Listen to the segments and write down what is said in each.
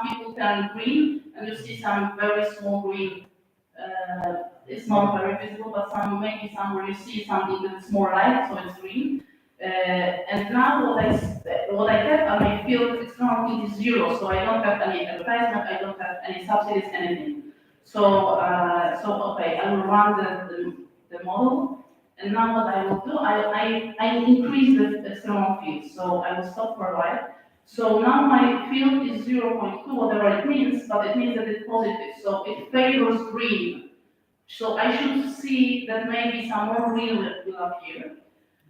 some people turn green, and you see some very small green. It's not very visible, but maybe somewhere you see something that's more light, so it's green. And now what I have on my field external field is zero, so I don't have any advertisement, I don't have any subsidies, anything. So okay, I will run the model, and now what I will do, I increase the external field, so I will stop for a while. So now my field is 0.2, whatever it means, but it means that it's positive, so it favors green. So I should see that maybe some more green will appear.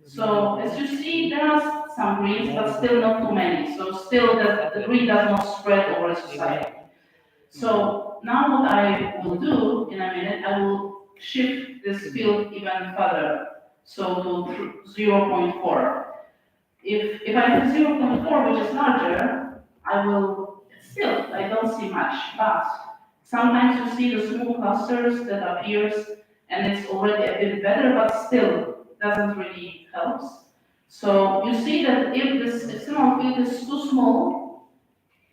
So as you see, there are some greens, but still not too many. So still the green does not spread over society. So now what I will do in a minute, I will shift this field even further, so to 0.4. If I have 0.4, which is larger, I don't see much, but sometimes you see the small clusters that appears, and it's already a bit better, but still doesn't really help. So you see that if this external field is too small,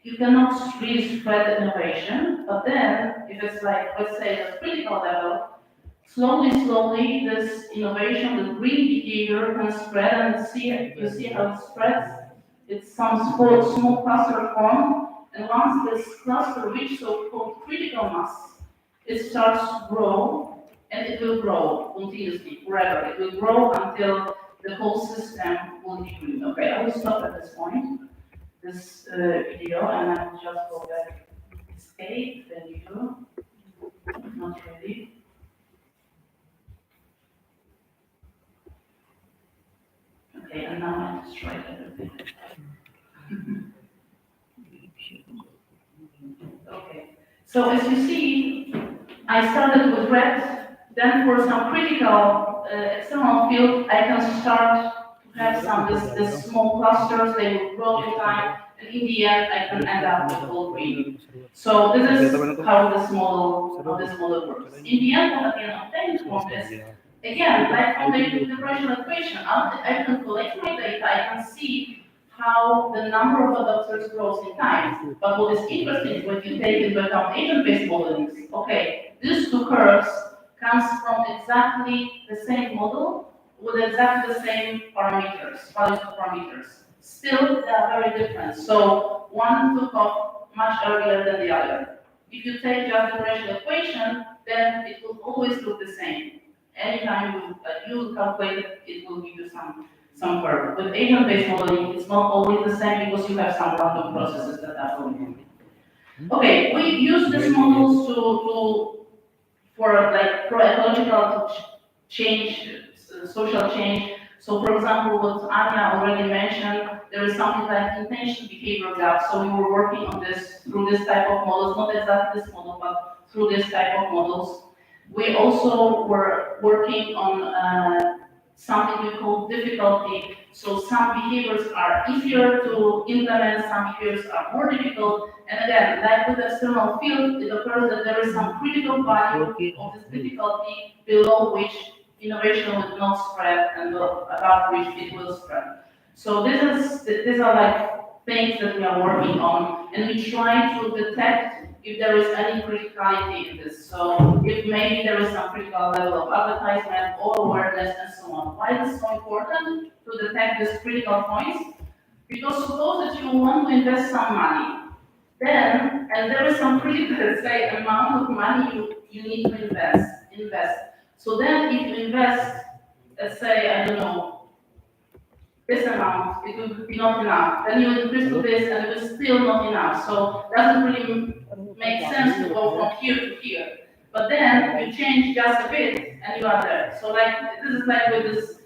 you cannot really spread innovation, but then if it's like, let's say, a critical level, slowly, this innovation, the green behavior can spread, and you see how it spreads. It's some small cluster form, and once this cluster reaches so-called critical mass, it starts to grow, and it will grow continuously, forever. It will grow until the whole system will be green. Okay, I will stop at this point, this video, and I will just go back. Escape, there you go. Not ready. Okay, and now I just try everything. Okay, so as you see, I started with red, then for some critical external field, I can start to have this small clusters, they will grow in time, and in the end, I can end up with all green. So this is how this model works. In the end, what I can obtain from this, again, like from the differential equation, I can collect my data, I can see how the number of adopters grows in time. But what is interesting is when you take into account agent-based modeling, okay, these two curves comes from exactly the same model with exactly the same parameters, values of parameters. Still, they are very different. So one took off much earlier than the other. If you take just the differential equation, then it will always look the same. Anytime you calculate it, it will give you some curve. With agent-based modeling, it's not always the same because you have some random processes that are going on. Okay, we use these models for like pro-ecological change, social change. So, for example, what Anya already mentioned, there is something like intention behavior gap. So we were working on this through this type of models, not exactly this model, but through this type of models. We also were working on something we call difficulty. So some behaviors are easier to implement, some behaviors are more difficult. And again, like with the external field, it occurs that there is some critical value of this difficulty below which innovation will not spread and above which it will spread. So these are like things that we are working on, and we try to detect if there is any criticality in this. So if maybe there is some critical level of advertisement or awareness and so on. Why is it so important to detect these critical points? Because suppose that you want to invest some money, then, and there is some critical, say, amount of money you need to invest. So then if you invest, let's say, I don't know, this amount, it will be not enough. Then you increase to this and it is still not enough. So it doesn't really make sense to go from here to here. But then you change just a bit and you are there. So like this is like with this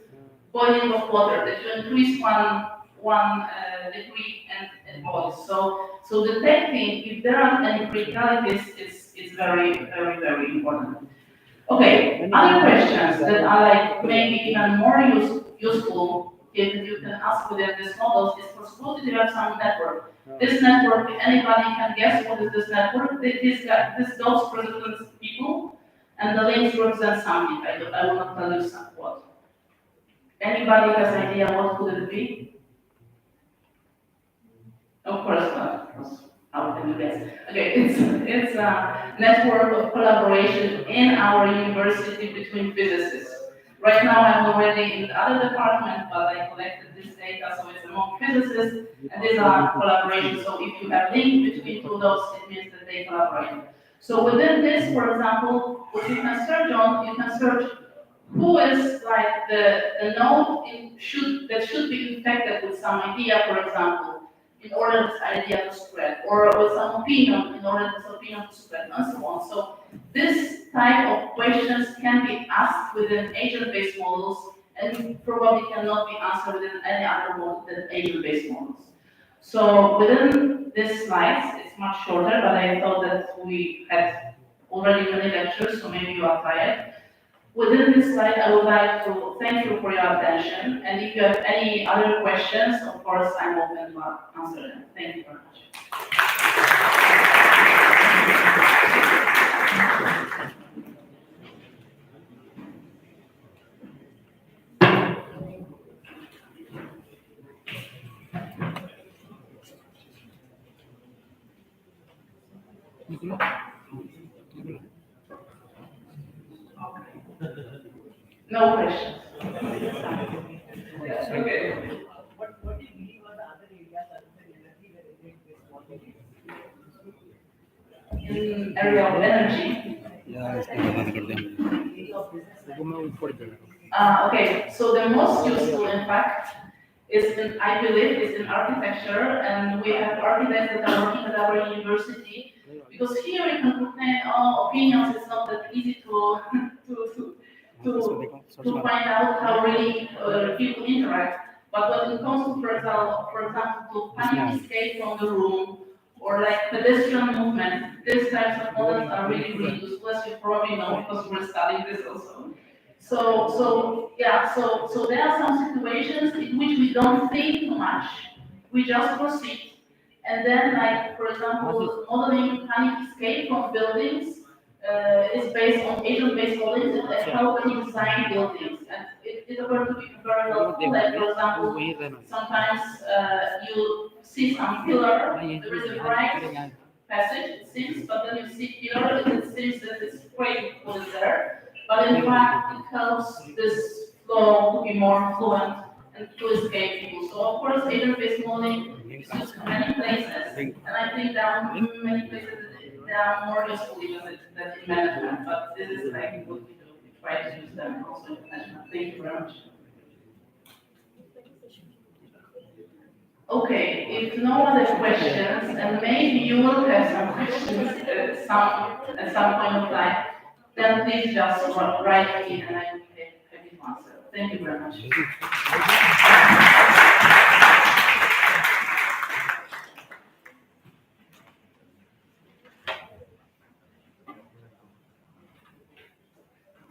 boiling of water, that you increase one degree and it boils. So detecting if there are any criticalities is very important. Okay, other questions that are like maybe even more useful if you can ask within these models is for suppose you have some network. This network, anybody can guess what is this network? This dots represents people, and the links represent something. I will not tell you what. Anybody has an idea what could it be? Of course not. how can you guess? Okay, it's a network of collaboration in our university between physicists. Right now, I'm already in the other department, but I collected this data, so it's among physicists, and these are collaboration. So if you have link between two of those, it means that they collaborate. So within this, for example, what you can search on, you can search who is like the node that should be infected with some idea, for example, in order this idea to spread, or with some opinion in order this opinion to spread, and so on. So this type of questions can be asked within agent-based models and probably cannot be answered within any other model than agent-based models. So within this slides, it's much shorter, but I thought that we had already many lectures, so maybe you are tired. Within this slide, I would like to thank you for your attention, and if you have any other questions, of course, I'm open to answer them. Thank you very much. No questions. Okay. What do you believe are the other areas other than energy where agent-based modeling In area of energy. Okay, so the most useful, in fact, is in, I believe, is in architecture, and we have architects that are working at our university, because here we can obtain opinions. It's not that easy to to to find out how really people interact. But when it comes to, for example, to panic escape from the room, or like pedestrian movement, these types of models are really useful, as you probably know, because we're studying this also. So there are some situations in which we don't think much, we just proceed. And then, like, for example, modeling panic escape from buildings is based on agent-based modeling and how we design buildings. And it's going to be very helpful. Like, for example, sometimes you see some pillar, there is a bright passage, it seems, but then you see pillar, it seems that it's great what is there. But in fact, it helps this flow to be more fluent and to escape people. So of course, agent-based modeling is used in many places, and I think there are many places that are more useful even than in management. But this is like what we do. We try to use them also in management. Thank you very much. Okay, if no other questions, and maybe you will have some questions at some point of time, then please just write me and I will be happy to answer. Thank you very much.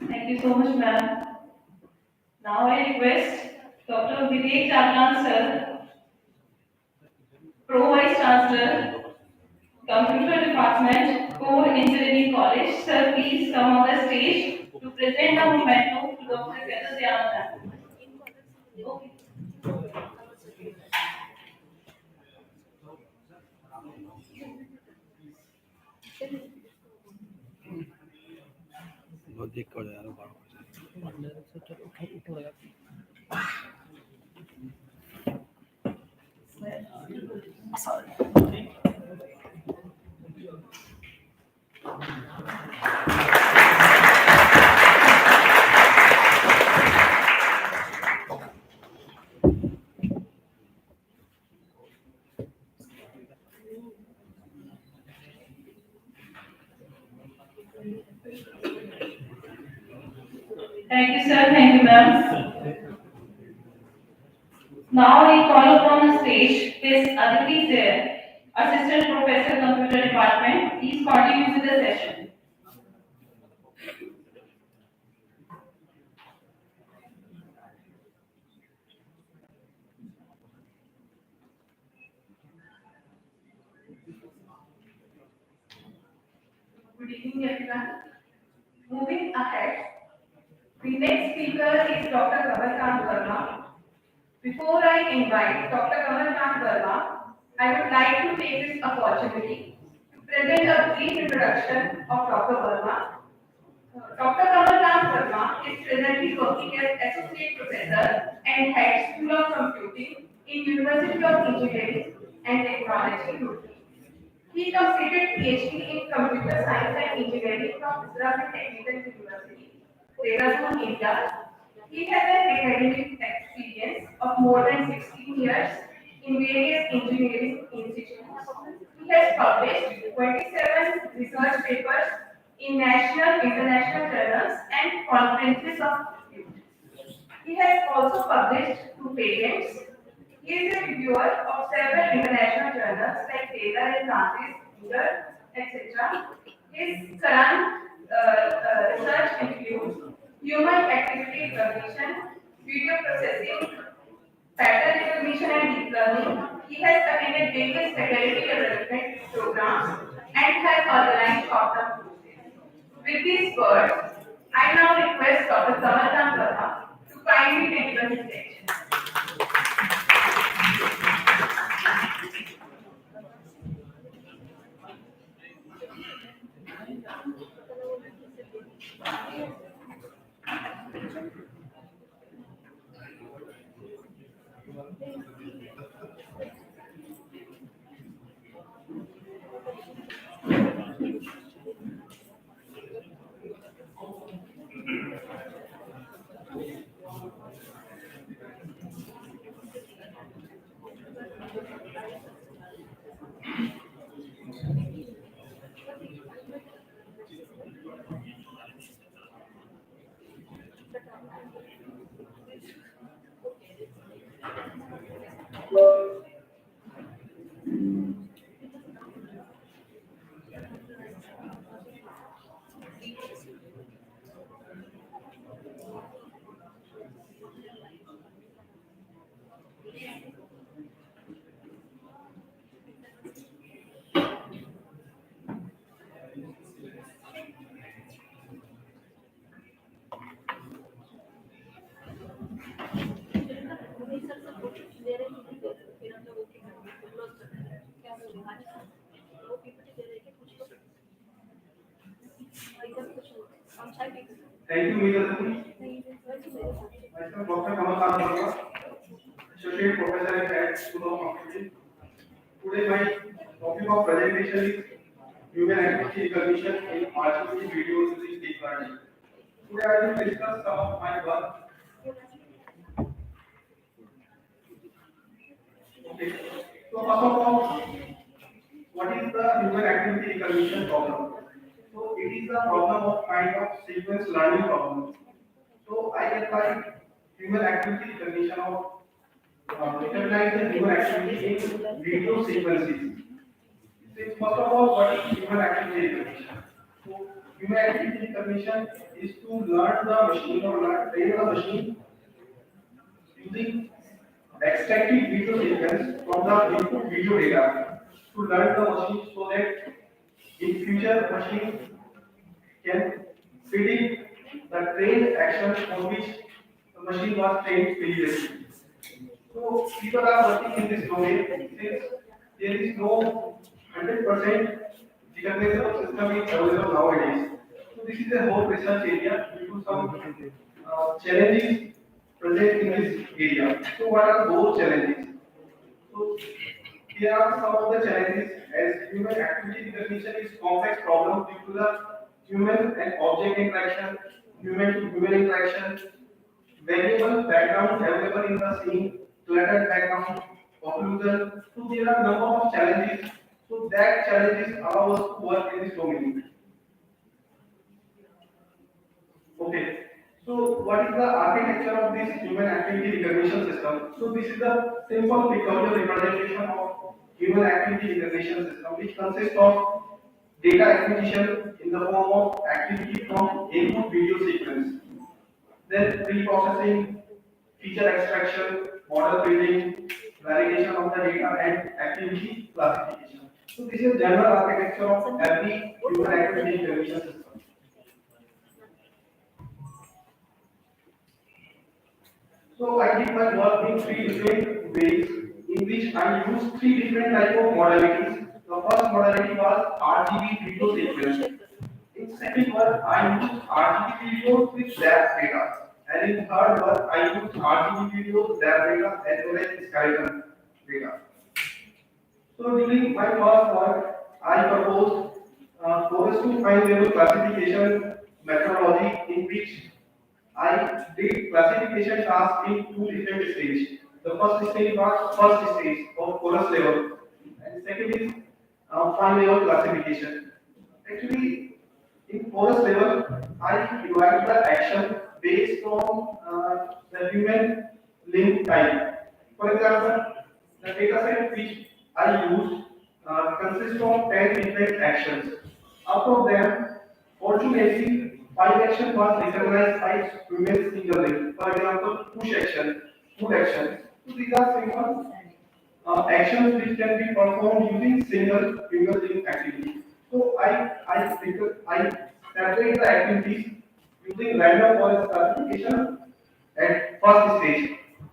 Thank you so much, ma'am. Now I request Dr. Vivek Chapman, sir, Pro Vice Chancellor, Computer Department, COER Engineering College. Sir, please come on the stage to present a memento to Dr. Ketadhyana. Okay. Thank you, sir. Thank you, ma'am. Now I call upon the stage Ms. Aditi Zair, Assistant Professor, Computer Department. Please continue with the session. Good evening, everyone. Moving ahead, the next speaker is Dr. Kamalkant Verma. Before I invite Dr. Kamalkant Verma, I would like to take this opportunity to present a brief introduction of Dr. Verma. Dr. Kamalram Verma is presently working as Associate Professor and Head School of Computing in University of Engineering and Technology, Roorkee. He completed PhD in Computer Science and Engineering from Uttarakhand Technical University, Dehradun, India. He has an academic experience of more than 16 years in various engineering institutes. He has published 27 research papers in national, international journals and conferences of repute. He has also published two patents. He is a reviewer of several international journals like Taylor and Francis, Reader, etc. His current research includes human activity recognition, video processing, pattern recognition, and deep learning. He has attended various faculty development programs and has organized short-term courses. With these words, I now request Dr. Kamalram Verma to kindly deliver his lecture. Thank you, Meera. Myself, Dr. Kamal Verma, Associate Professor at Head School of Computing. Today, my topic of presentation is human activity recognition in artificial videos using deep learning. Today, I will discuss some of my work. Okay. So, first of all, what is the human activity recognition problem? So, it is a problem of kind of sequence learning problem. So, I apply human activity recognition of recognize the human activity in video sequences. So, first of all, what is human activity recognition? So, human activity recognition is to learn the machine or train the machine using extracting video sequence from the input video data to learn the machine so that in future machine can predict the trained action on which the machine was trained previously. So people are working in this domain since there is no 100% recognizable system is available nowadays. So this is a whole research area due to some challenges present in this area. So what are those challenges? So here are some of the challenges as human activity recognition is complex problem due to the human and object interaction, human to human interaction, variable background available in the scene, cluttered background, occlusion. So there are number of challenges. So that challenges allow us to work in this domain. Okay. So what is the architecture of this human activity recognition system? So this is a simple pictorial representation of human activity recognition system which consists of data acquisition in the form of activity from input video sequence, then pre-processing, feature extraction, model building, validation of the data, and activity classification. So this is general architecture of every human activity recognition system. So I did my work in three different ways. in which I used three different type of modalities. The first modality was RGB video sequence. In second one, I used RGB videos with ZAP data. And in third one, I used RGB videos, ZAP data as well as skeleton data. So during my first work, I proposed forest to fine level classification methodology in which I did classification task in two different stages. The first stage was first stage of forest level, and second is fine level classification. Actually, in forest level, I divide the action based on the human link type. For example, the data set which I used consists of 10 different actions. Out of them, fortunately, 5 action was recognized by human single link. For example, push action, pull action. So these are simple actions which can be performed using single human link activity. So I separate the activities using random forest classification at first stage.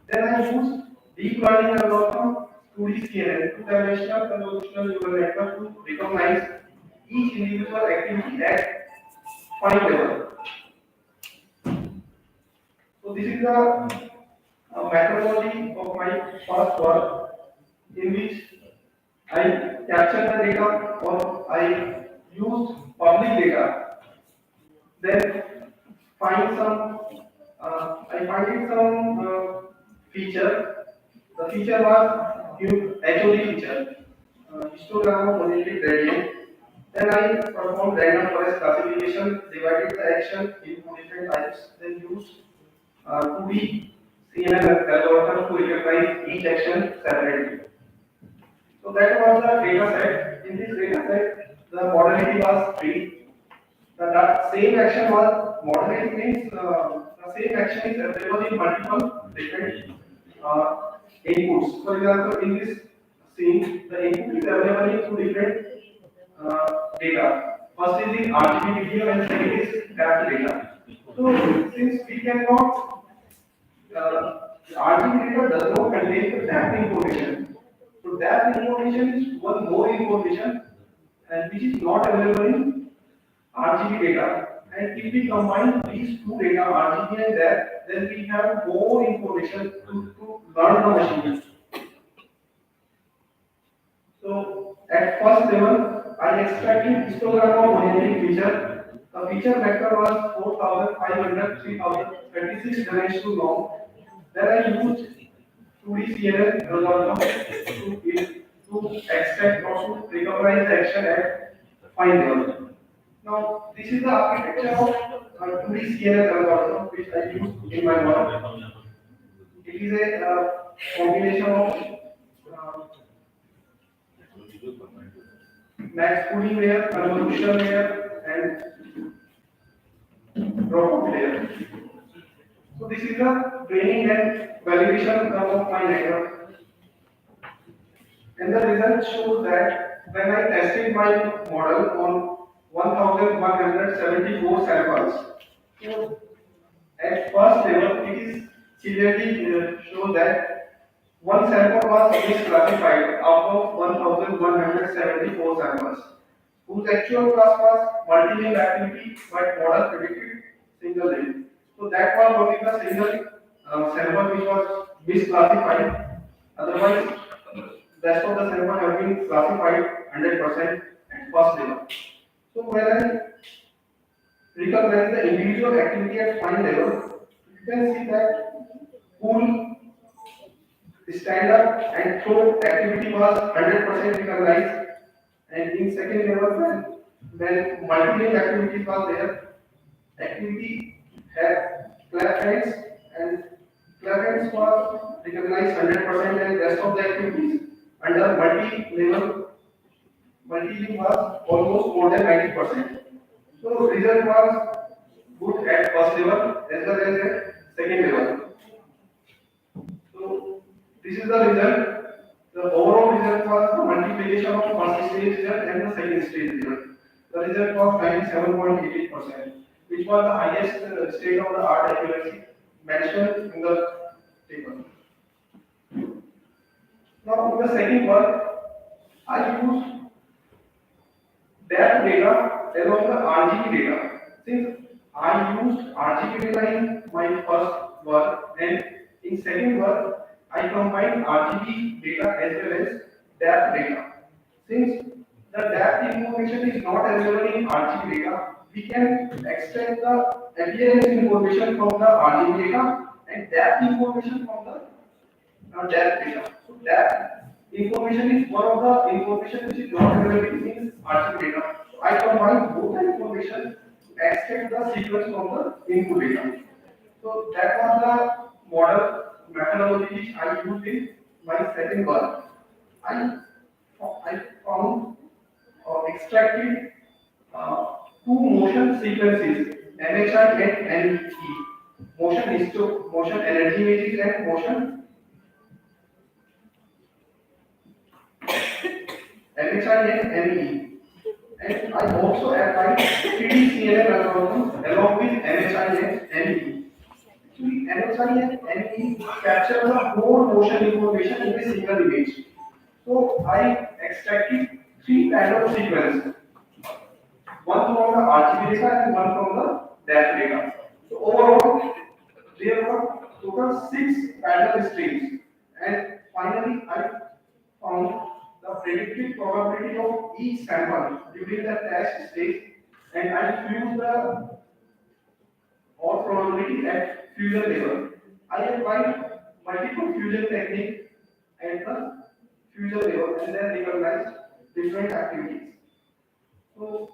Then I use deep learning algorithm to CNN, two-dimensional convolutional neural network to recognize each individual activity at point level. So this is the methodology of my first work in which I captured the data or I used public data. Then find some I finding some feature. The feature was new HOD feature, histogram oriented gradient. Then I performed random forest classification, divided the action into different types, then used 2D CNN algorithm to recognize each action separately. So that was the data set. In this data set, the modality was three. The same action was modality means the same action is available in multiple different inputs. For example, in this scene, the input is available in two different data. First is the RGB video and second is graph data. So since we cannot the RGB data does not contain the depth information. So depth information is one more information and which is not available in RGB data. And if we combine these two data, RGB and depth, then we have more information to learn the machine. So at first level, I extracted histogram of orienting feature. The feature vector was 4500, 3026 dimensional long. Then I used 2D CNN algorithm to extract or to recognize the action at fine level. Now, this is the architecture of 2D CNN algorithm which I used in my model. It is a combination of max pooling layer, convolution layer, and dropout layer. So this is the training and validation of my network. And the result shows that when I tested my model on 1174 samples, so at first level it is clearly shows that one sample was misclassified out of 1174 samples, whose actual class was multi-link activity but model predicted single link. So that was only the single sample which was misclassified. Otherwise, rest of the sample have been classified 100% at first level. So when I recognize the individual activity at fine level, you can see that pull, stand up and throw activity was 100% recognized, and in second level when multi-link activity was there, activity had clap hands and clap hands was recognized 100% and rest of the activities under multi-link was almost more than 90%. So result was good at first level as well as at second level. So this is the result. The overall result was the multiplication of first stage result and the second stage result. The result was 97.88%, which was the highest state of the art accuracy mentioned in the table. Now, in the second work, I use that data along the RGB data. Since I used RGB data in my first work, then in second work, I combined RGB data as well as depth data. Since the depth information is not available in RGB data, we can extract the appearance information from the RGB data and depth information from the depth data. So depth information is one of the information which is not available in RGB data. So I combine both the information to extract the sequence from the input data. So that was the model methodology which I used in my second work. I I found extracted two motion sequences, MHI and NE. Motion is to motion energy images and motion MHI and NE. And I also applied 3D CNN algorithm along with MHI and NE. Actually, MHI and NE capture the whole motion information in a single image. So I extracted three random sequences, one from the RGB data and one from the depth data. So overall, there were total six parallel streams, and finally I found the predicted probability of each sample during the test stage, and I fused the all probability at fusion level. I applied multiple fusion technique at the fusion level and then recognized different activities. So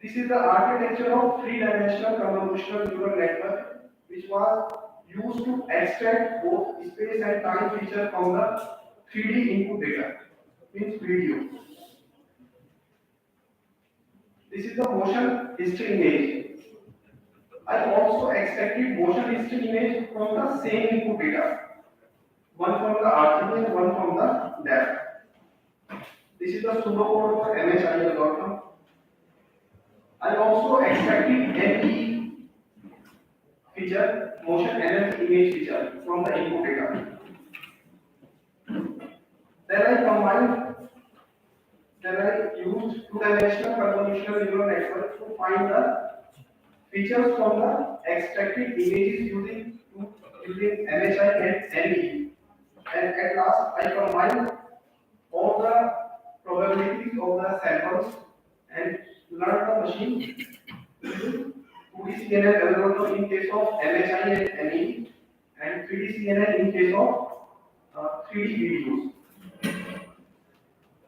this is the architecture of three-dimensional convolutional neural network, which was used to extract both space and time feature from the 3D input data, means video. This is the motion history image. I also extracted motion history image from the same input data, one from the RGB and one from the depth. This is the pseudocode for MHI algorithm. I also extracted NE feature, motion energy image feature from the input data. Then I combined, then I used two-dimensional convolutional neural network to find the features from the extracted images using MHI and NE. And at last, I combined all the probabilities of the samples and learned the machine using 2D CNN algorithm in case of MHI and NE and 3D CNN in case of 3D videos.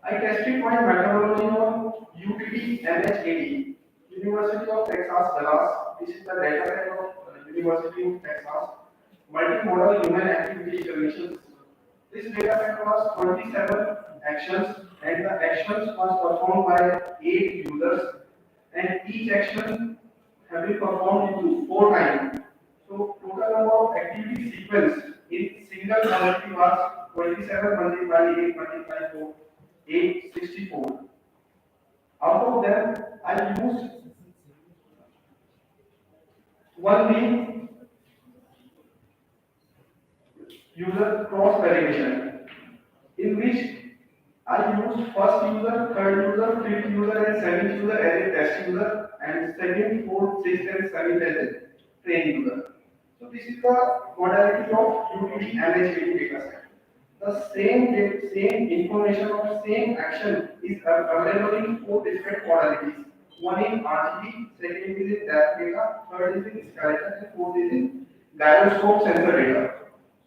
I tested my methodology on UTD MHAD, University of Texas, Dallas. This is the data set of University of Texas, multimodal human activity recognition system. This data set was 27 actions, and the actions was performed by 8 users, and each action have been performed into 4 times. So total number of activity sequence in single quality was 27 multiplied by 8 multiplied by 4, 864. Out of them, I used one being user cross validation, in which I used first user, third user, fifth user, and seventh user as a test user, and second, fourth, sixth, and seventh as a train user. So this is the modality of UTD MHAD dataset. The same information of same action is available in four different modalities. One in RGB, second is in depth data, third is in skeleton, and fourth is in gyroscope sensor data.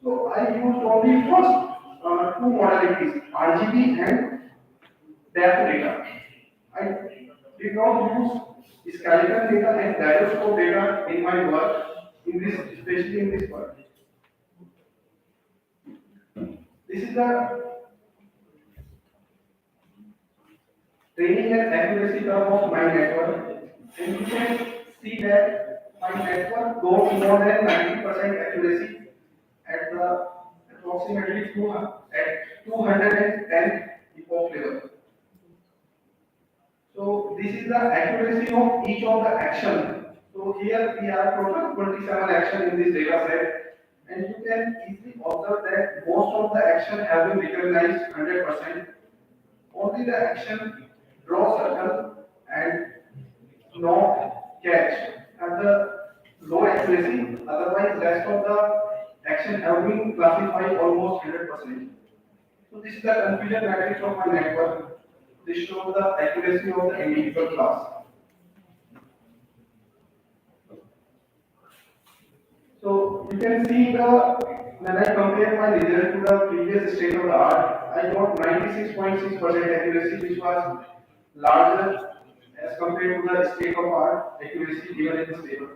So I used only first two modalities, RGB and depth data. I did not use skeleton data and gyroscope data in my work, in this, especially in this work. This is the training and accuracy curve of my network, and you can see that my network goes more than 90% accuracy at the approximately 210 epoch level. So this is the accuracy of each of the action. So here we have total 27 action in this data set. and you can easily observe that most of the action have been recognized 100%. Only the action draw circle and not catch have the low accuracy. Otherwise, rest of the action have been classified almost 100%. So this is the confusion matrix of my network. This shows the accuracy of the individual class. So you can see the when I compare my result to the previous state of the art, I got 96.6% accuracy, which was larger as compared to the state of art accuracy given in this table.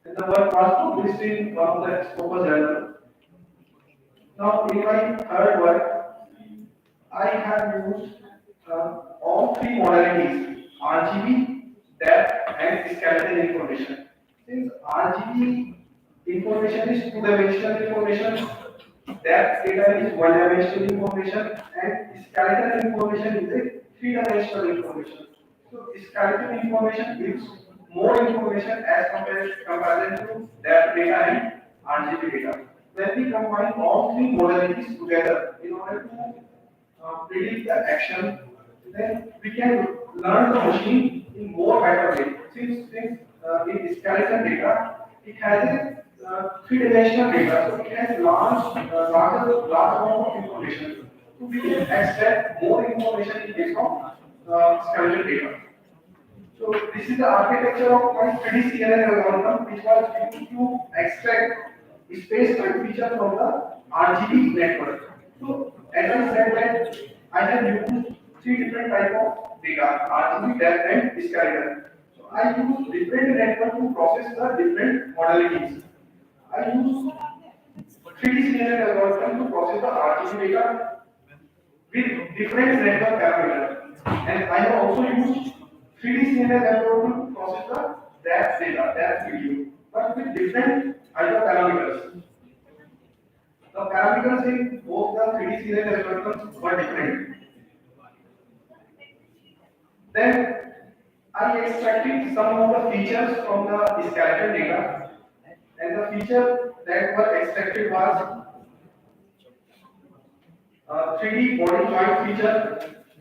And the work was published in one of the Scopus journal. Now in my third work, I have used all three modalities: RGB, depth, and skeletal information. Since RGB information is two-dimensional information, depth data is one-dimensional information, and skeletal information is a three-dimensional information. So skeletal information gives more information as compared to depth data and RGB data. When we combine all three modalities together in order to predict the action, then we can learn the machine in more better way. Since in skeletal data, it has a three-dimensional data, so it has large amount of information. So we can extract more information in case of skeletal data. So this is the architecture of my 3D CNN algorithm, which was used to extract space-time feature from the RGB network. So as I said that I have used three different type of data: RGB, depth, and skeleton. So I use different network to process the different modalities. I use 3D CNN algorithm to process the RGB data with different network parameters. And I have also used 3D CNN algorithm to process the depth data, depth video, but with different other parameters. The parameters in both the 3D CNN algorithms were different. Then I extracted some of the features from the skeletal data, and the feature that were extracted was 3D body joint feature,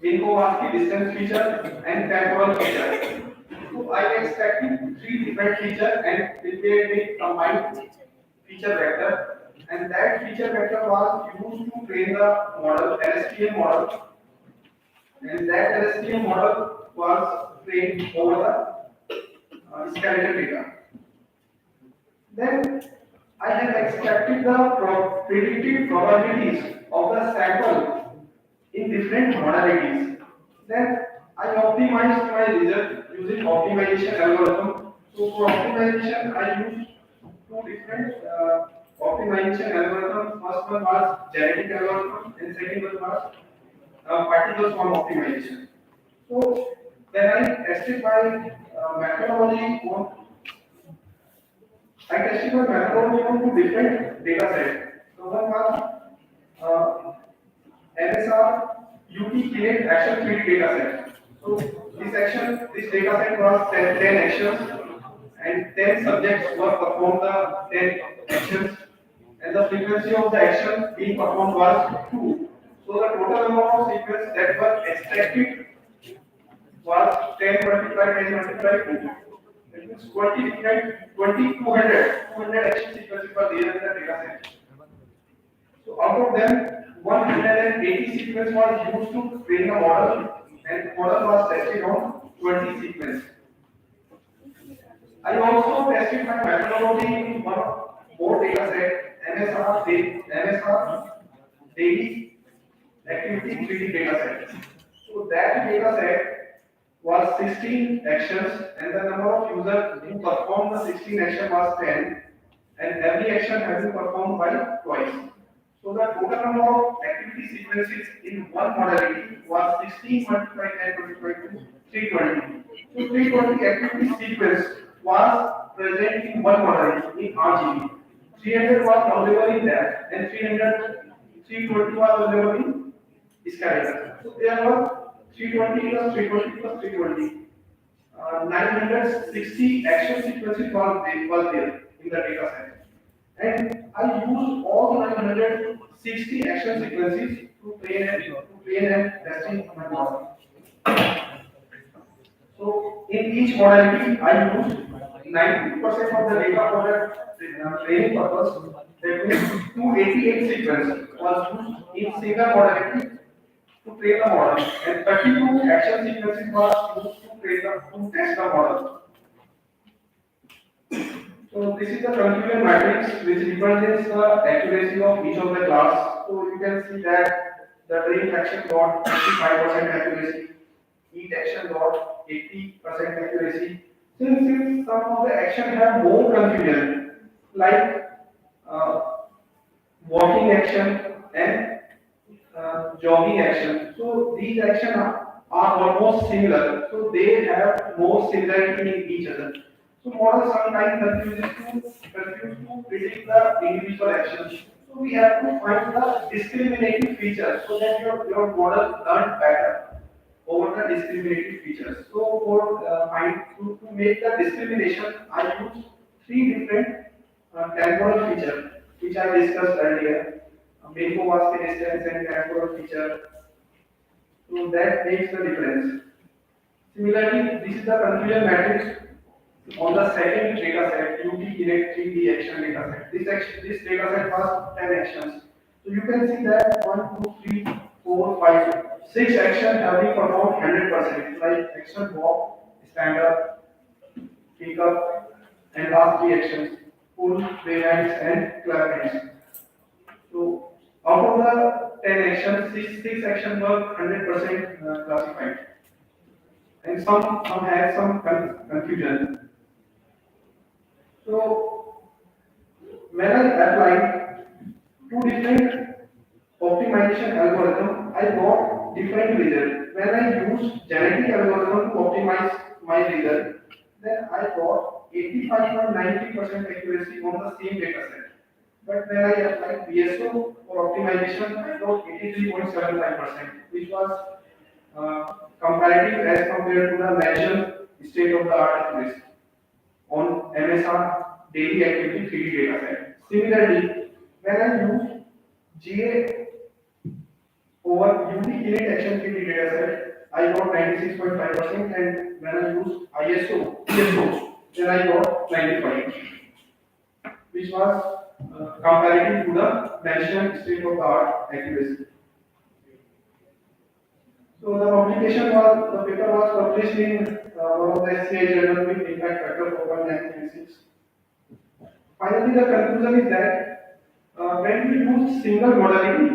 Minkowski distance feature, and temporal feature. So I extracted three different features and prepared a combined feature vector, and that feature vector was used to train the model, LSTM model, and that LSTM model was trained over the skeletal data. Then I have extracted the predicted probabilities of the sample in different modalities. Then I optimized my result using optimization algorithm. So for optimization, I used two different optimization algorithms. First one was genetic algorithm, and second one was particle swarm optimization. So when I tested my methodology on I tested my methodology on two different data sets. So one was MSR UT Kinect action 3D data set. So this data set was 10 actions, and 10 subjects were performed the 10 actions, and the frequency of the action being performed was 2. So the total number of sequences that were extracted was 10 multiplied 10 multiplied 2. That means 20 different 200 action sequences were there in the data set. So out of them, 180 sequence was used to train a model, and model was tested on 20 sequence. I also tested my methodology in one more data set, MSR daily activity 3D data set. So that data set was 16 actions, and the number of users who performed the 16 action was 10, and every action has been performed by twice. So the total number of activity sequences in one modality was 16 multiplied 10 multiplied to 320. So 320 activity sequence was present in one modality in RGB. 300 was available in that, and 320 was available in skeleton. So there were 320 plus 320 plus 320. 960 action sequences was there in the data set. And I used all 960 action sequences to train and testing my model. So in each modality, I used 90% of the data for the training purpose. That means 288 sequence was used in single modality to train the model, and 32 action sequences was used to test the model. So this is the conclusion matrix which represents the accuracy of each of the class. So you can see that the training action got 55% accuracy, each action got 80% accuracy. Since some of the action have more confusion, like uh, walking action and jogging action. So these actions are almost similar. So they have more similarity in each other. So model sometimes confused to predict the individual actions. So we have to find the discriminating features so that your model learns better over the discriminating features. So to make the discrimination, I use three different temporal features which I discussed earlier. Minimum basket distance and temporal feature. So that makes the difference. Similarly, this is the conclusion matrix on the second data set, UT direct 3D action data set. This data set has 10 actions. So you can see that 1, 2, 3, 4, 5, 6 actions have been performed 100%, like action walk, stand up, pick up, and last three actions, pull, wave hands, and clap hands. So out of the 10 actions, six actions were 100% classified, and some had some confusion. So when I applied two different optimization algorithm, I got different result. When I used genetic algorithm to optimize my result, then I got 85.90% accuracy on the same data set. But when I applied PSO for optimization, I got 83.75%, which was comparative as compared to the measured state of the art accuracy on MSR daily activity 3D data set. Similarly, when I use GA over UT unit action 3D data set, I got 96.5%, and when I use PSO, then I got 95, which was comparative to the mentioned state of the art accuracy. So the paper was published in one of the SCI journal with impact factor of 1996. Finally, the conclusion is that when we use single modality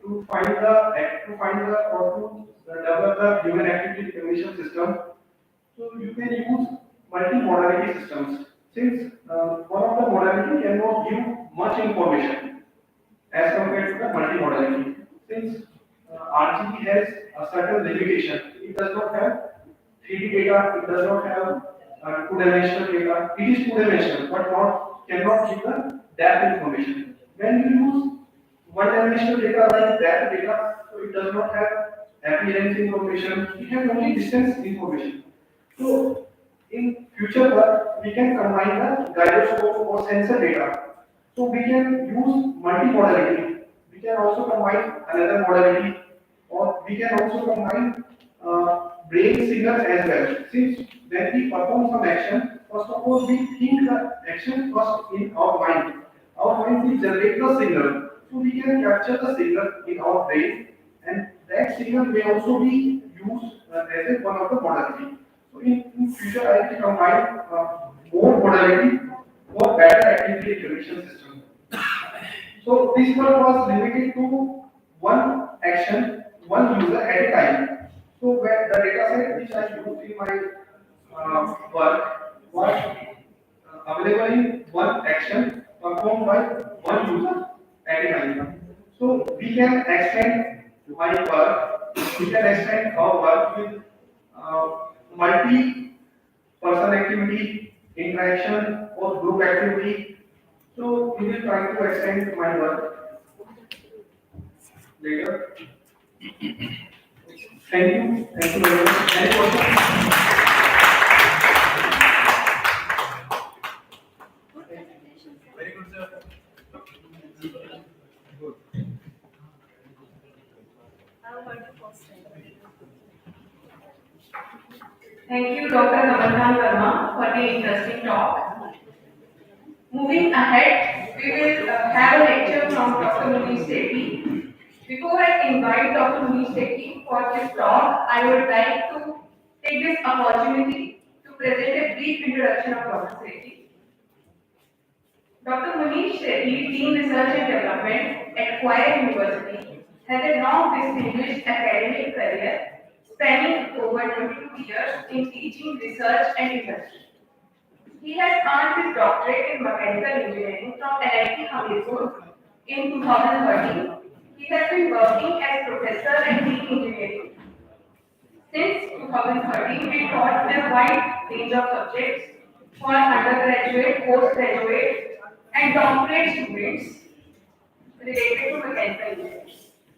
to find the or to develop the human activity recognition system, so you can use multi-modality systems. Since one of the modality cannot give much information as compared to the multi-modality. Since RGB has a certain limitation, it does not have 3D data, it does not have two-dimensional data. It is two-dimensional, but cannot give the depth information. When you use one-dimensional data like depth data, so it does not have appearance information, it has only distance information. So in future work, we can combine the gyroscope or sensor data. So we can use multi-modality. We can also combine another modality, or we can also combine brain signals as well. Since when we perform some action, first of all we think the action first in our mind. Our mind will generate the signal, so we can capture the signal in our brain, and that signal may also be used as a one of the modality. So in future, I will combine more modality for better activity recognition system. So this work was limited to one action, one user at a time. So where the data set which I used in my work was available in one action performed by one user at a time. So we can extend my work, we can extend our work with multi-person activity, interaction, or group activity. So we will try to extend my work later. Thank you very much. Any questions? Very good, sir. Thank you, Dr. Kamalkant Verma, for the interesting talk. Moving ahead, we will have a lecture from Dr. Munish Sethi. Before I invite Dr. Munish Sethi for this talk, I would like to take this opportunity to present a brief introduction of Dr. Sethi. Dr. Munish Sethi, Dean Research and Development at COER University, has a long distinguished academic career spanning over 22 years in teaching, research, and industry. He has earned his doctorate in mechanical engineering from NIT Hamirpur in 2013. He has been working as professor in clean engineering since 2013. He taught a wide range of subjects for undergraduate, postgraduate, and doctorate students related to mechanical engineering.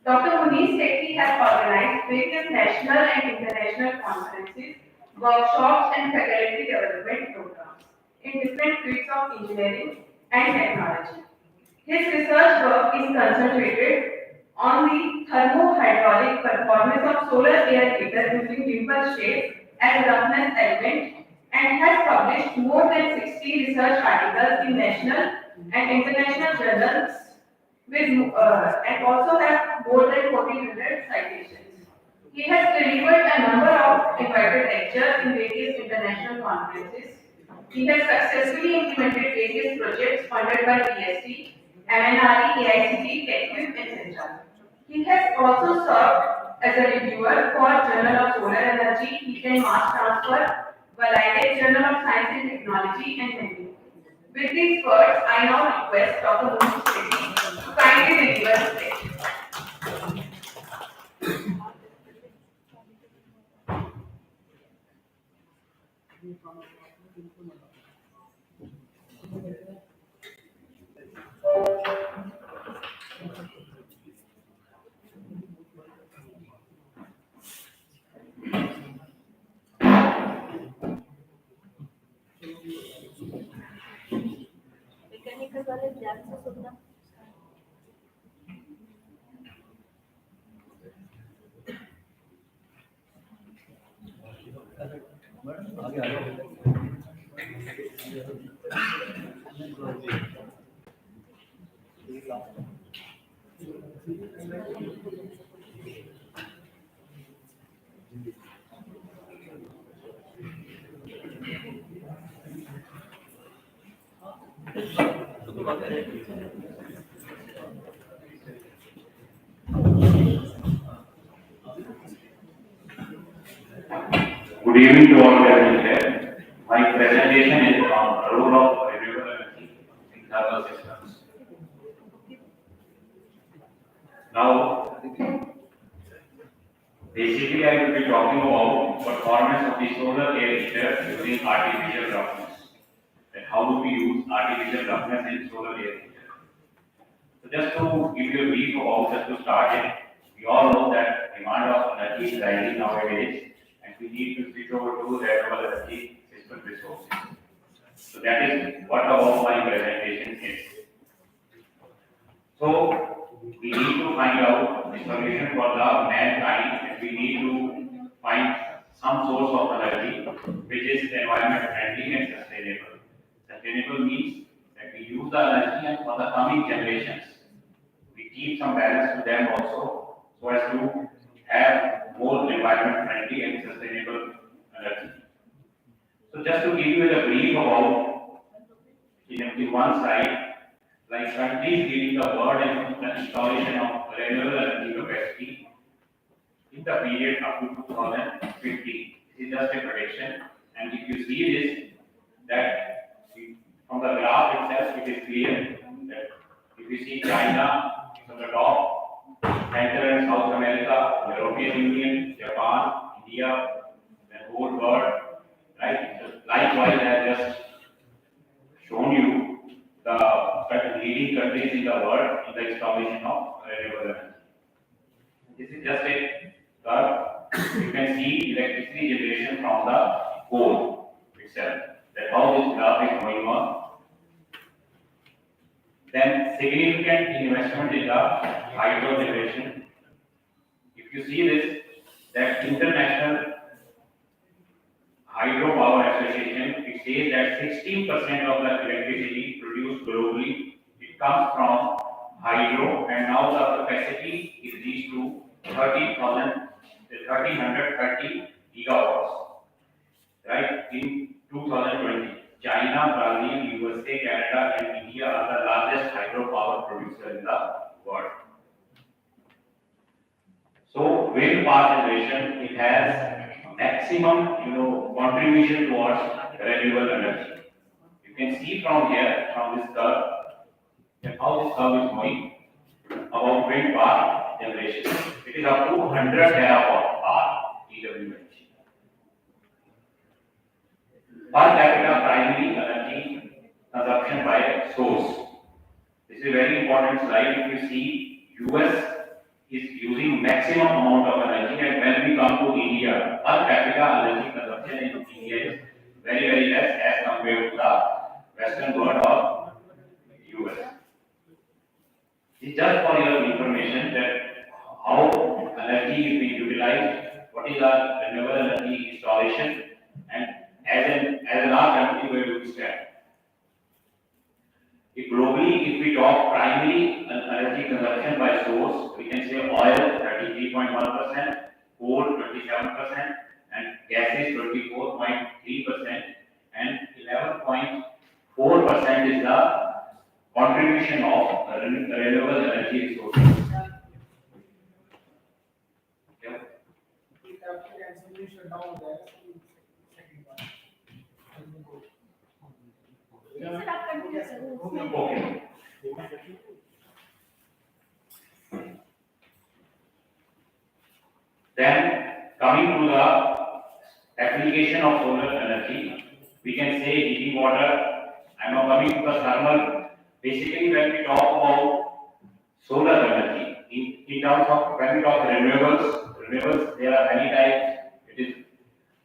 Dr. Munish Sethi has organized various national and international conferences, workshops, and faculty development programs in different fields of engineering and technology. His research work is concentrated on the thermohydraulic performance of solar air heater using dimple shape as roughness element and has published more than 60 research articles in national and international journals with and also have more than 1,400 citations. He has delivered a number of invited lectures in various international conferences. He has successfully implemented various projects funded by DST, MNRE, AICT, TechWIP, etc. He has also served as a reviewer for Journal of Solar Energy, Heat and Mass Transfer, Validated Journal of Science and Technology, and many more. With these words, I now request Dr. Munish Sethi to kindly deliver his lecture. Good evening to all present here. My presentation is on the role of renewable energy in thermal systems. Now, basically I will be talking about performance of the solar air heater using artificial roughness. And how do we use artificial roughness in solar air heater? So just to give you a brief about, just to start it, we all know that demand of energy is rising nowadays and we need to switch over to renewable energy system resources. So that is what about my presentation is. So we need to find out the solution for the mankind and we need to find some source of energy which is environment friendly and sustainable. Sustainable means that we use the energy and for the coming generations we keep some balance to them also so as to have more environment friendly and sustainable energy. So just to give you a brief about the one side, like countries leading the world in the installation of renewable energy capacity in the period up to 2050. This is just a prediction, and if you see this, that from the graph itself, it is clear that if you see China from the top, Central and South America, European Union, Japan, India, the whole world, right? So likewise, I have just shown you the leading countries in the world in the installation of renewable energy. This is just a curve. You can see electricity generation from the coal itself. That how this graph is going on. Then significant investment in the hydro generation. If you see this, that international Hydropower Association, it says that 16% of the electricity produced globally, it comes from hydro, and now the capacity is reached to 1330 gigawatts, right? In 2020, China, Brazil, USA, Canada, and India are the largest hydropower producers in the world. So wind power generation, it has maximum, contribution towards renewable energy. You can see from here, from this curve, that how this curve is going about wind power generation. It is up to 100 terawatt hour EWH. Per capita primary energy consumption by source. This is a very important slide. If you see, US is using maximum amount of energy, and when we come to India, per capita energy consumption in India is very, very less as compared to the Western world or US. It's just for your information that how energy is being utilized, what is our renewable energy installation, and as an our country where do we stand. If globally, if we talk primary energy consumption by source, we can say oil 33.1%, coal 27%, and gases 24.3%, and 11.4% is the contribution of renewable energy resources. Yeah. Okay. Then coming to the application of solar energy, we can say heating water. I'm now coming to the thermal. Basically, when we talk about solar energy, in terms of when we talk renewables, there are many types. It is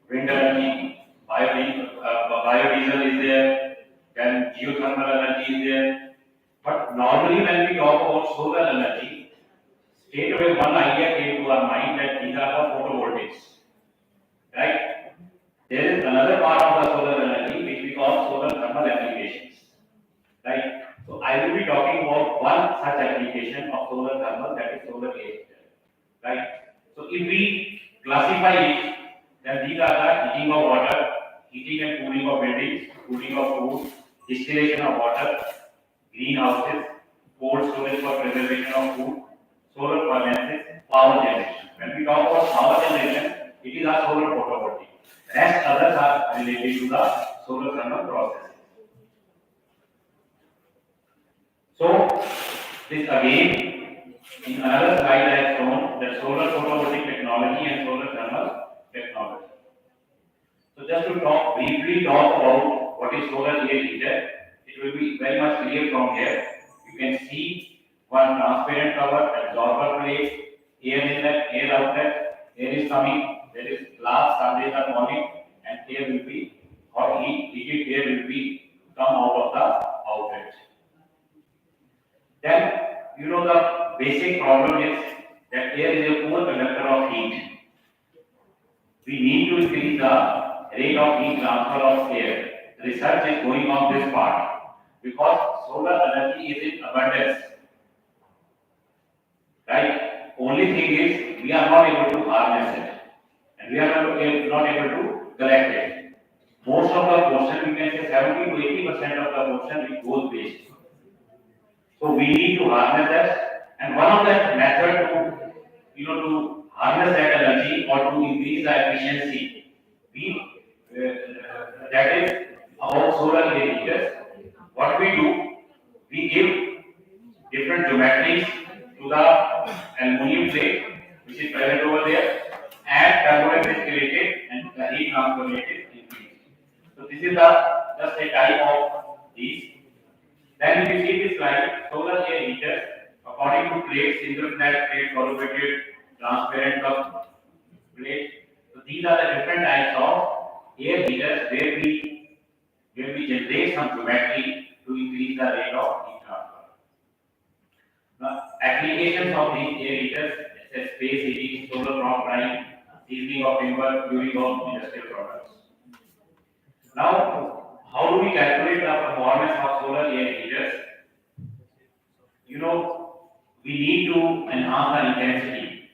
wind energy, biodiesel is there, then geothermal energy is there. But normally, when we talk about solar energy, straight away one idea came to our mind that these are the photovoltaics, right? There is another part of the solar energy which we call solar thermal applications, right? So I will be talking about one such application of solar thermal, that is solar air heater, right? So if we classify it, then these are the heating of water, heating and cooling of buildings, cooling of food, distillation of water, greenhouses, cold storage for preservation of food, solar furnaces, power generation. When we talk about power generation, it is our solar photovoltaic. Rest others are related to the solar thermal processes. So, this again, in another slide I have shown that solar photovoltaic technology and solar thermal technology. So just to briefly talk about what is solar air heater, it will be very much clear from here. You can see one transparent cover, absorber plate, air inlet, air outlet, air is coming, there is glass surface are falling, and air will be, or heated air will be come out of the outlet. Then, the basic problem is that air is a poor conductor of heat. We need to increase the rate of heat transfer of air. Research is going on this part because solar energy is in abundance. Right? Only thing is we are not able to harness it, and we are not able to collect it. Most of the portion, we can say 70 to 80% of the portion, it goes waste. So we need to harness that, and one of the method to harness that energy or to increase the efficiency, that is about solar air heaters. What we do, we give different geometries to the aluminum plate which is present over there, and turbulence is created and the heat transfer rate is increased. So this is just a type of these. Then if you see this slide, solar air heater, according to plate, single flat plate, corrugated, transparent cup plate. So these are the different types of air heaters where we generate some geometry to increase the rate of heat transfer. Now, applications of these air heaters such as space heating, solar crop drying, seasoning of timber, curing of industrial products. solar air heaters, we need to enhance the intensity.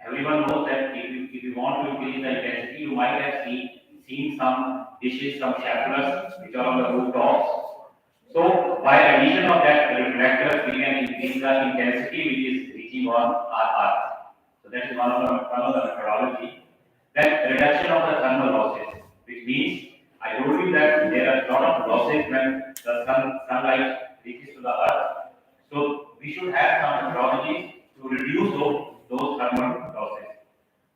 Everyone knows that if you want to increase the intensity, you might have seen some dishes, some chapters which are on the rooftops. So by addition of that reflectors, we can increase the intensity which is reaching on our earth. So that is one of the methodology. Then reduction of the thermal losses, which means I told you that there are a lot of losses when the sunlight reaches to the earth. So we should have some methodologies to reduce those thermal losses.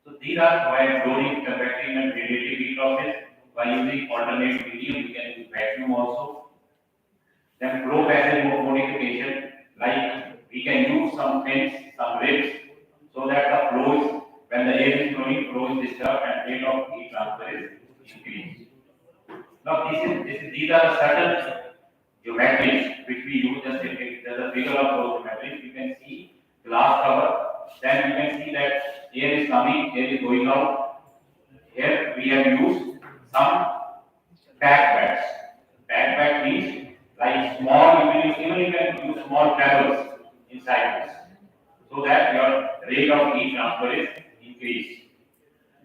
So these are by chlorine, convecting and radiative heat losses. By using alternate medium, we can use vacuum also. Then flow passage modification, like we can use some fins, some ribs, so that the flow is, when the air is flowing, flow is disturbed and rate of heat transfer is increased. Now these are certain geometries which we use. Just if there's a figure of those geometries, you can see glass cover. Then you can see that air is coming, air is going out. Here we have used some back bags. Back bag means like small, even you can use small travels inside this, so that your rate of heat transfer is increased.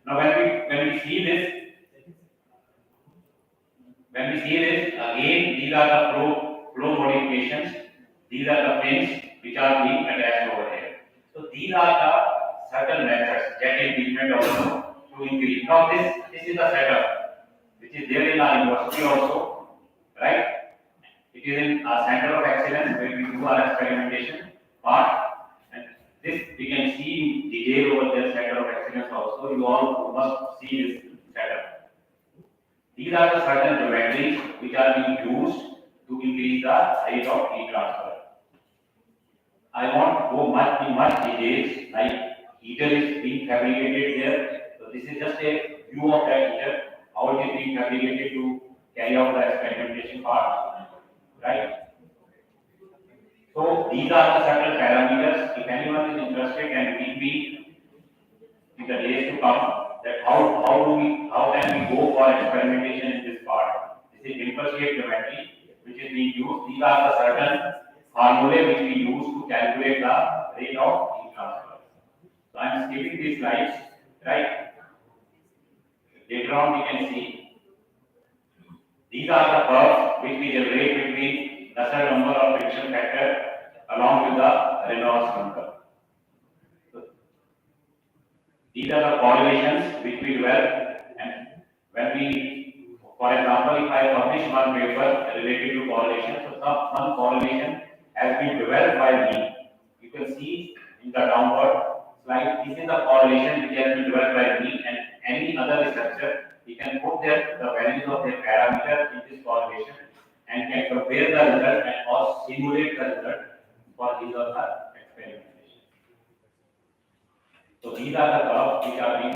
Now when we see this, again, these are the flow modifications. These are the fins which are being attached over here. So these are the certain methods, jet engagement also to increase. Now this is the setup which is there in our university also, right? It is in our center of excellence where we do our experimentation part. And this we can see in detail over there, center of excellence also. You all must see this setup. These are the certain geometries which are being used to increase the rate of heat transfer. I won't go much details, like heater is being fabricated there. So this is just a view of that heater, how it is being fabricated to carry out the experimentation part, right? So these are the certain parameters. If anyone is interested, can meet me in the days to come. That how can we go for experimentation in this part? This is impulse shape geometry which is being used. These are the certain formulae which we use to calculate the rate of heat transfer. So I am skipping these slides, right? Later on we can see these are the curves which we generate between Nusselt number or friction factor along with the Reynolds number. So these are the correlations which we develop, and when we, for example, if I publish one paper related to correlation, so some correlation has been developed by me. You can see in the downward slide, this is the correlation which has been developed by me, and any other researcher, he can put the values of their parameter in this correlation and can compare the result and or simulate the result for his or her experimentation. So these are the curves which are being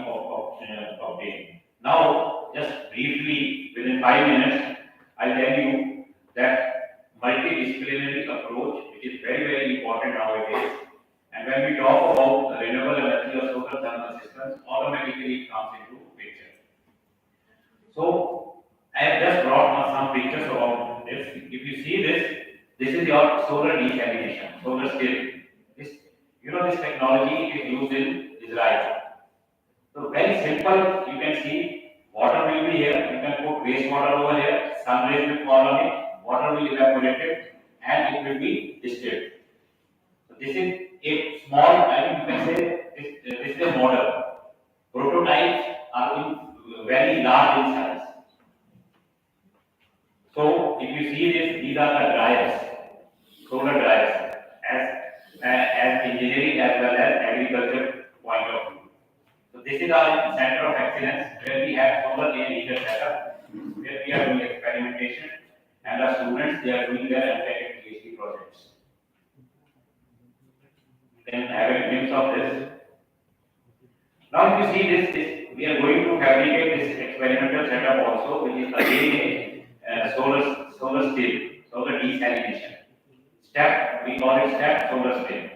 obtained. Now, just briefly, within 5 minutes, I'll tell you that multidisciplinary approach, which is very important nowadays. And when we talk about renewable energy or solar thermal systems, automatically it comes into picture. So I have just brought some pictures about this. If you see this is your solar desalination, solar still. This technology is used in Israel. So very simple, you can see water will be here, you can put wastewater over here, sun rays will fall on it, water will evaporate it, and it will be distilled. So this is a small, I think you can say this is a model. Prototypes are in very large in size. So if you see this, these are the dryers, solar dryers, as engineering as well as agriculture point of view. So this is our center of excellence where we have solar air heater setup, where we are doing experimentation, and our students, they are doing their MTech and PhD projects. Then have a glimpse of this. Now if you see this, we are going to fabricate this experimental setup also, which is again a solar steel, solar desalination. Step, we call it step solar steel.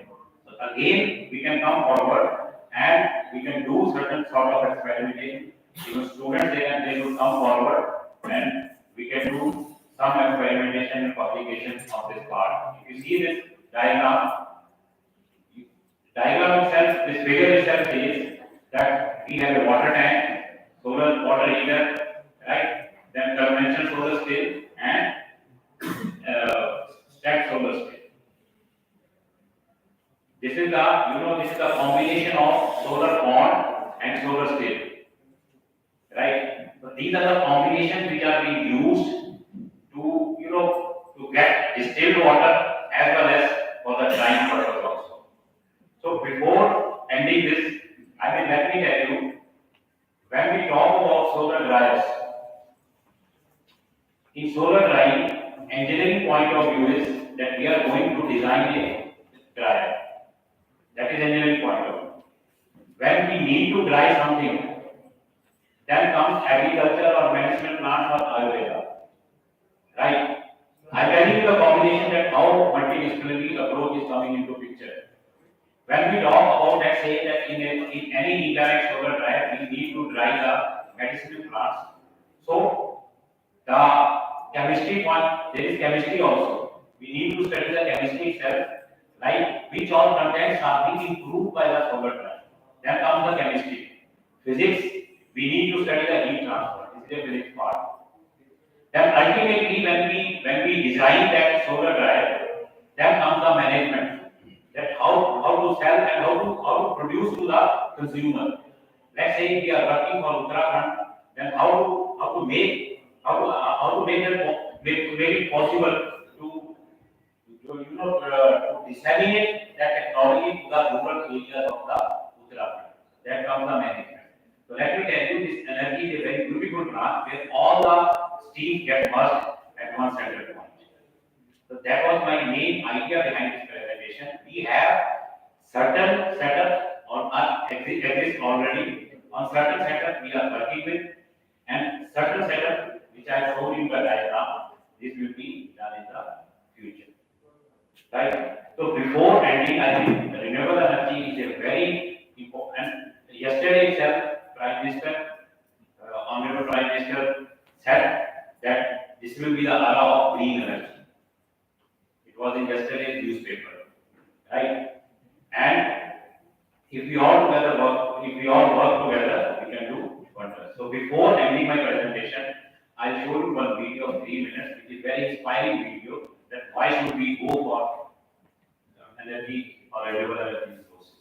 So again, we can come forward and we can do certain sort of experimentation. Even students, they should come forward and we can do some experimentation and publication of this part. If you see this diagram, diagram itself, this figure itself says that we have a water tank, solar water heater, right? Then conventional solar scale and stacked solar scale. This is the, this is the combination of solar pond and solar scale, right? So these are the combinations which are being used to, to get distilled water as well as for the drying purpose also. So before ending this, let me tell you, when we talk about solar dryers, in solar drying, engineering point of view is that we are going to design a dryer. That is engineering point of view. When we need to dry something, then comes agriculture or medicinal plants or Ayurveda. Right? I'm telling you the combination that how multidisciplinary approach is coming into picture. When we talk about, let's say that in any indirect solar dryer, we need to dry the medicinal plants. So the chemistry one, there is chemistry also. We need to study the chemistry itself, like which all contents are being improved by the solar dryer. Then comes the chemistry. Physics, we need to study the heat transfer. This is the physics part. Then ultimately, when we design that solar dryer, then comes the management. That how to sell and how to produce to the consumer. Let's say we are working for Uttarakhand, then how to make it possible to disseminate that technology to the rural areas of the Uttarakhand. That comes the management. So let me tell you, this energy is a very beautiful plant where all the streams get merged at one central point. So that was my main idea behind this presentation. We have certain setup exist already. On certain setup we are working with, and certain setup which I showed you in the diagram, this will be done in the future. Right? So before ending, I think renewable energy is a very important. Yesterday itself, Prime Minister, Honorable Prime Minister said that this will be the era of green energy. It was in yesterday's newspaper, right? And if we all work together, we can do wonders. So before ending my presentation, I'll show you one video of 3 minutes, which is very inspiring video. That why should we go for energy or renewable energy sources?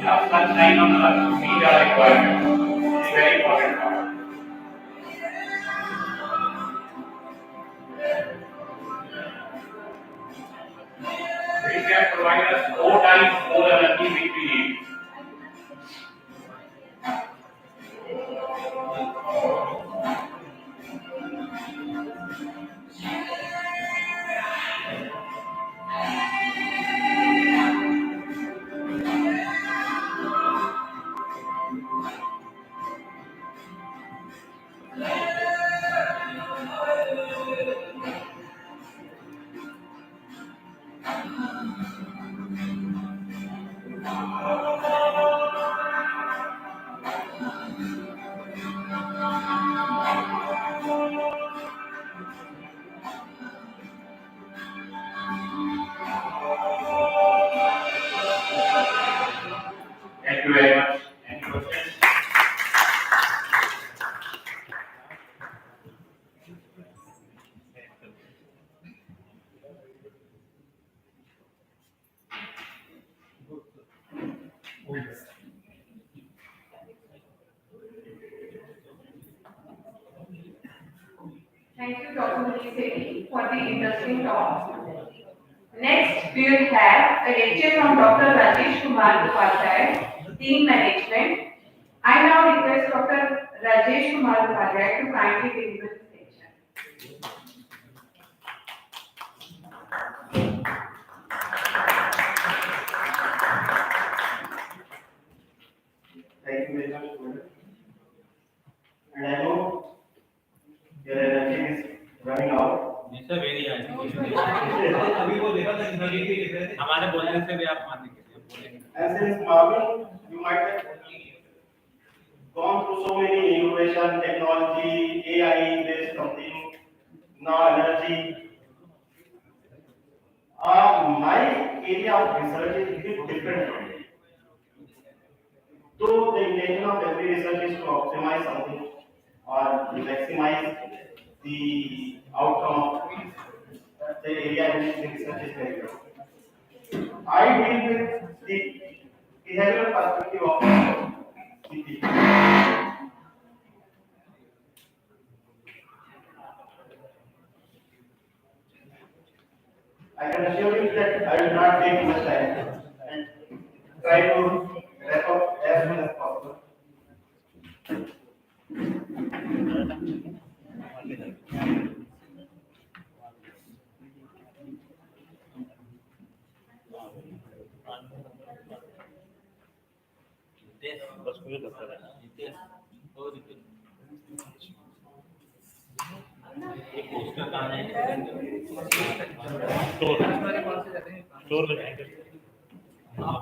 Enough sunshine on earth to meet our requirements. It's a very important part. We can can provide us 4 times more energy which we need. Thank you very much. Any questions? Thank you, Dr. Muniseri, for the interesting talk. Next, we will have a lecture from Dr. Rajesh Kumar Upadhyay, Team Management. I now request Dr. Rajesh Kumar Upadhyay to kindly deliver this lecture. Thank you very much, madam. And I know your energy is running out. अभी वो देखा था कि हमारे बोलने से भी आप मान लीजिए And since Marvin, you might have gone through so many innovation, technology, AI, based something, now energy. My area of research is a bit different from it. Though the intention of every research is to optimize something or maximize the outcome of the area in which the research is carried out. I deal with the behavioral perspective of the people. I can assure you that I will not take much time and try to wrap up as soon as possible.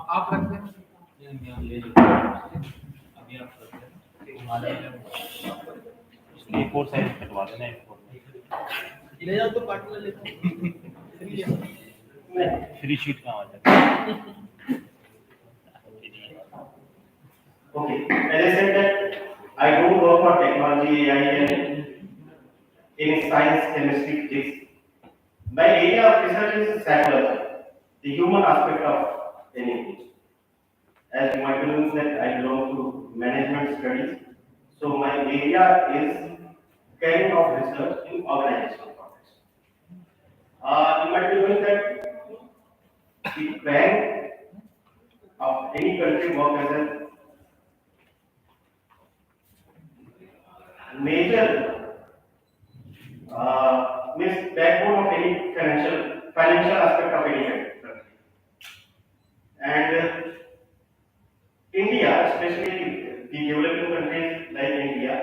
आप रख दें ले अभी आप A4 size कटवा देना ले जाओ तो पार्टनर ले फ्री शीट कहाँ आ जाता है Okay, as I said that I don't work for technology, AI, and in science, chemistry, physics. My area of research is psychology, the human aspect of anything. As you might know that I belong to management studies, so my area is carrying out research in organizational context. You might be knowing that the bank of any country work as a major means backbone of any financial aspect of any country. And India, especially the developing countries like India,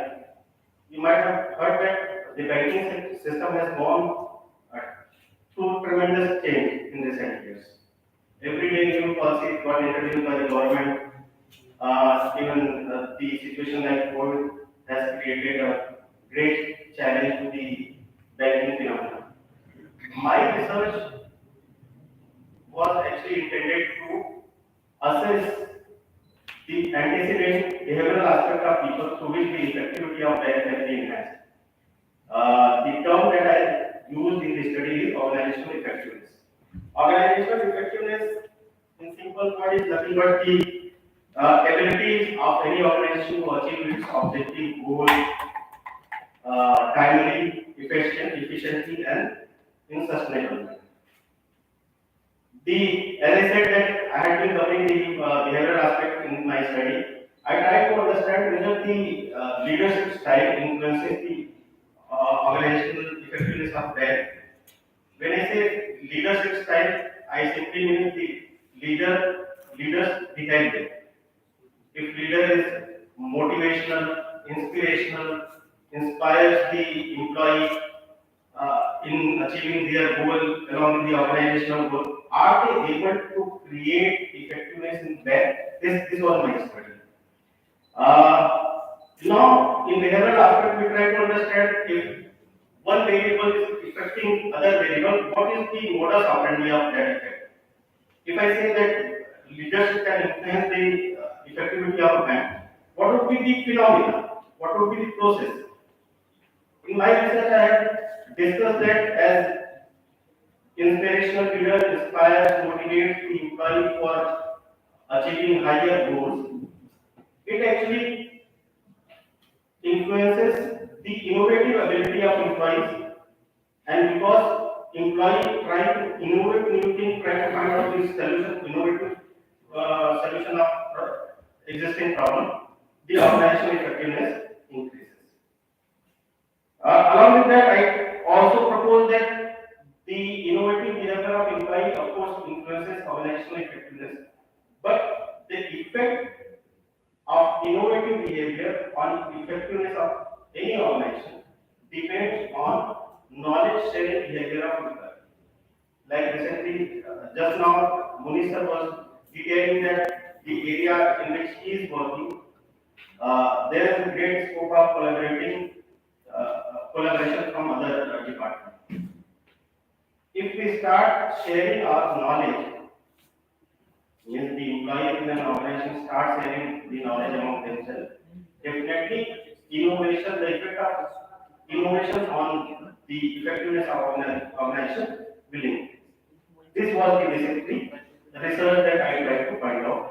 you might have heard that the banking system has gone through tremendous change in recent years. Every day new policies got introduced by the government. Even the situation like COVID has created a great challenge to the banking phenomenon. My research was actually intended to assess the antecedent behavioral aspect of people through which the effectivity of bank can be enhanced. The term that I used in the study is organizational effectiveness. Organizational effectiveness, in simple word, is nothing but the abilities of any organization to achieve its objective goal timely, efficiently, and in sustainable manner. As I said that I had been covering the behavioral aspect in my study, I tried to understand whether the leadership style influences the organizational effectiveness of bank. When I say leadership style, I simply mean the leaders behind them. If leader is motivational, inspirational, inspires the employee in achieving their goal along with the organizational goal, are they able to create effectiveness in that? This was my study. Now, in behavioral aspect, we try to understand if one variable is affecting other variable, what is the modus operandi of that effect? If I say that leadership can influence the effectivity of a bank, what would be the phenomena? What would be the process? In my research, I have discussed that as inspirational leader inspires, motivates the employee for achieving higher goals. It actually influences the innovative ability of employees, and because employee try to innovate new things, try to find out this solution, innovative solution of existing problem, the organizational effectiveness increases. Along with that, I also propose that the innovative behavior of employee, of course, influences organizational effectiveness, but the effect of innovative behavior on effectiveness of any organization depends on knowledge sharing behavior of employee. Like recently, just now, Munisa was detailing that the area in which he is working, there is a great scope of collaboration from other departments. If we start sharing our knowledge, means the employees in an organization start sharing the knowledge among themselves, definitely innovation, the effect of innovation on the effectiveness of organization will increase. This was the basically the research that I tried to find out,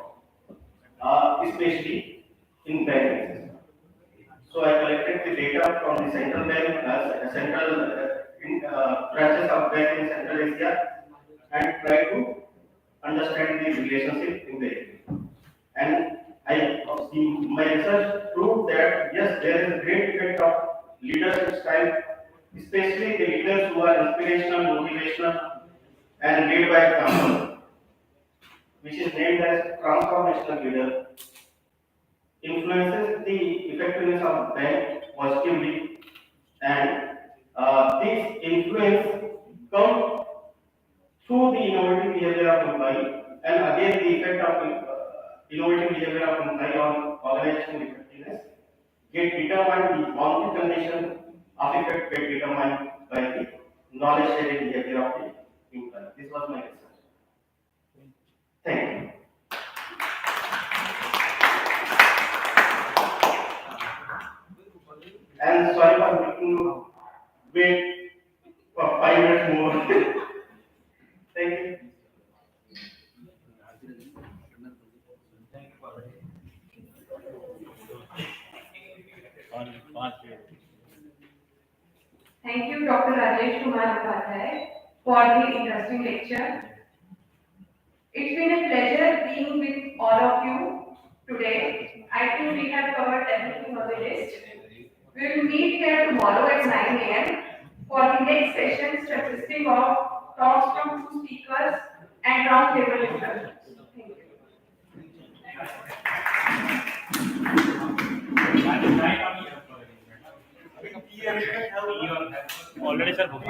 especially in banking system. So I collected the data from the central bank, branches of bank in Central Asia, and tried to understand the relationship in the area. And my research proved that yes, there is a great effect of leadership style, especially the leaders who are inspirational, motivational, and lead by example, which is named as transformational leader, influences the effectiveness of bank positively, and this influence comes through the innovative behavior of employee, and again the effect of innovative behavior of employee on organizational effectiveness get determined, the boundary condition of effect get determined by the knowledge sharing behavior of the employee. This was my research. Thank you. And sorry for making you wait for 5 minutes more. Thank you. Thank you, Dr. Rajesh Kumar Upadhyay, for the interesting lecture. It's been a pleasure being with all of you today. I think we have covered everything on the list. We will meet here tomorrow at 9 a.m. for the next session consisting of talks from two speakers and roundtable discussions. Thank you. Already sir book